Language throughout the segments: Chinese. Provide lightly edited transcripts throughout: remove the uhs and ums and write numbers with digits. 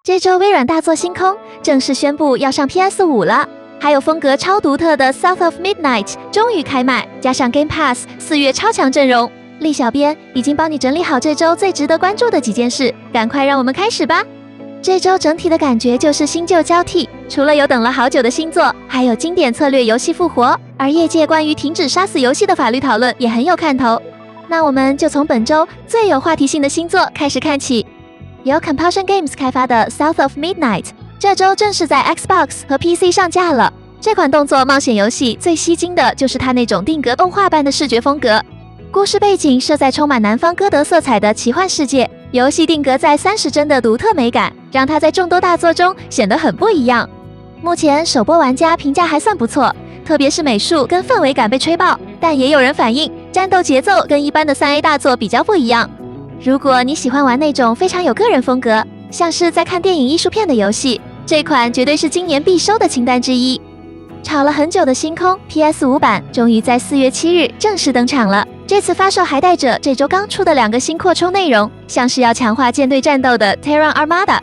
這周微軟大作星空正式宣布要上 PS5 了，還有風格超獨特的 South of Midnight 終於開賣，加上 Game Pass 4月超強陣容。栗小編已經幫你整理好這周最值得關注的幾件事，趕快讓我們開始吧。這周整體的感覺就是新舊交替，除了有等了好久的新作，還有經典策略遊戲復活，而業界關於停止殺死遊戲的法律討論也很有看頭。那我們就從本周最有話題性的新作開始看起。由 Compulsion Games 開發的 South of Midnight 這周正式在 Xbox 和 PC 上架了。這款動作冒險遊戲最吸睛的就是它那種定格動畫般的視覺風格，故事背景設在充滿南方哥德色彩的奇幻世界，遊戲定格在30帧的獨特美感，讓它在眾多大作中顯得很不一樣。目前首播玩家評價還算不錯，特別是美術跟氛圍感被吹爆，但也有人反映戰鬥節奏跟一般的3A 大作比較不一樣。如果你喜歡玩那種非常有個人風格，像是在看電影藝術片的遊戲，這款絕對是今年必收的清單之一。吵了很久的星空 PS5 版終於在4月7日正式登場了。這次發售還帶着這周剛出的2個新擴充內容，像是要強化艦隊戰鬥的 Terran Armada。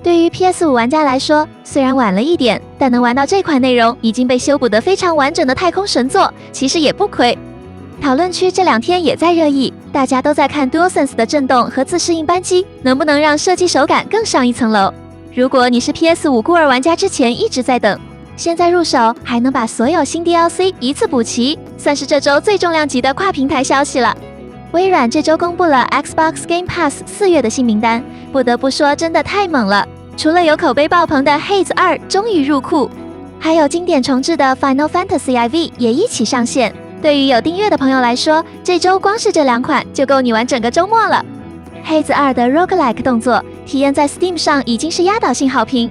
對於 PS5 玩家來說，雖然晚了一點，但能玩到這款內容已經被修補得非常完整的太空神作，其實也不虧。討論區這2天也在熱議，大家都在看 DualSense 的震動和自適應扳機能不能讓射擊手感更上一層樓。如果你是 PS5 孤兒玩家，之前一直在等，現在入手還能把所有新 DLC 一次補齊，算是這周最重量級的跨平台消息了。微軟這周公布了 Xbox Game Pass 4月的新名單，不得不說真的太猛了。除了有口碑爆棚的 Hades 2終於入庫，還有經典重置的 Final Fantasy IV 也一起上線。對於有訂閱的朋友來說，這周光是這2款就夠你玩整個周末了。Hades 2的 Roguelike 動作體驗在 Steam 上已經是壓倒性好評，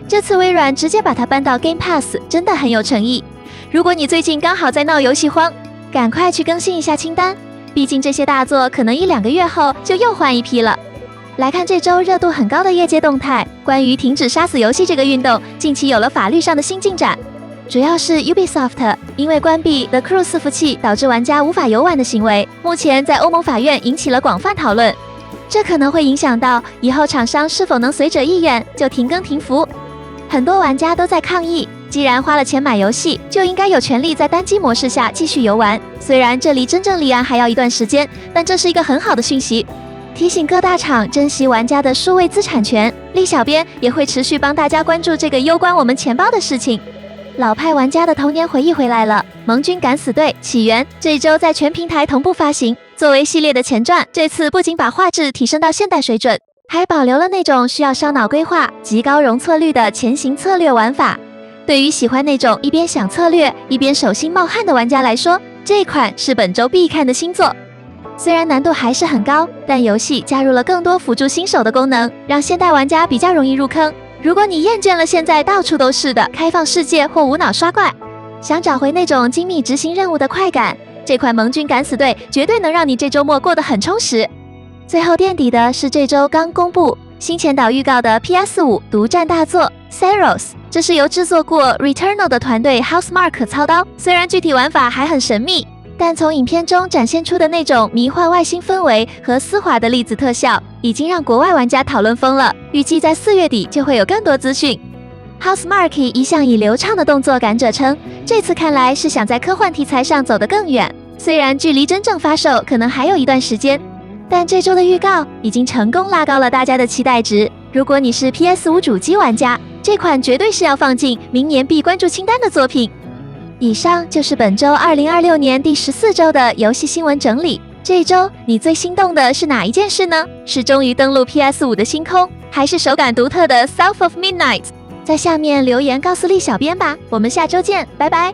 這次微軟直接把它搬到 Game Pass 真的很有誠意。如果你最近剛好在鬧遊戲荒，趕快去更新一下清單，畢竟這些大作可能1-2個月後就又換一批了。來看這周熱度很高的業界動態，關於停止殺死遊戲這個運動近期有了法律上的新進展。主要是 Ubisoft 因為關閉 The Crew 伺服器導致玩家無法遊玩的行為，目前在歐盟法院引起了廣泛討論。這可能會影響到以後廠商是否能隨着意願就停更停服。很多玩家都在抗議，既然花了錢買遊戲，就應該有權利在單機模式下繼續遊玩。雖然這離真正立案還要一段時間，但這是一個很好的訊息，提醒各大廠珍惜玩家的數位資產權。栗小編也會持續幫大家關注這個攸關我們錢包的事情。老派玩家的童年回憶回來了，盟軍敢死隊起源這周在全平台同步發行。作為系列的前傳，這次不僅把畫質提升到現代水準，還保留了那種需要燒腦規劃、極高容錯率的前行策略玩法。對於喜歡那種一邊想策略一邊手心冒汗的玩家來說，這款是本周必看的新作。雖然難度還是很高，但遊戲加入了更多輔助新手的功能，讓現代玩家比較容易入坑。如果你厭倦了現在到處都是的開放世界或無腦刷怪，想找回那種精密執行任務的快感，這款盟軍敢死隊絕對能讓你這周末過得很充實。最後墊底的是這周剛公布新前導預告的 PS5 獨佔大作 Seiros， 這是由制作過 Returnal 的團隊 Housemarque 操刀，雖然具體玩法還很神秘，但從影片中展現出的那種迷幻外星氛圍和絲滑的粒子特效，已經讓國外玩家討論瘋了。預計在4月底就會有更多資訊。Housemarque 一向以流暢的動作感者稱，這次看來是想在科幻題材上走得更遠。雖然距離真正發售可能還有一段時間，但這周的預告已經成功拉高了大家的期待值。如果你是 PS5 主機玩家，這款絕對是要放進明年必關注清單的作品。以上就是本周2026年第14周的遊戲新聞整理。這周你最心動的是哪一件事呢？是終於登陸 PS5 的星空，還是手感獨特的 South of Midnight？在下面留言告訴栗小編吧。我們下周見，拜拜。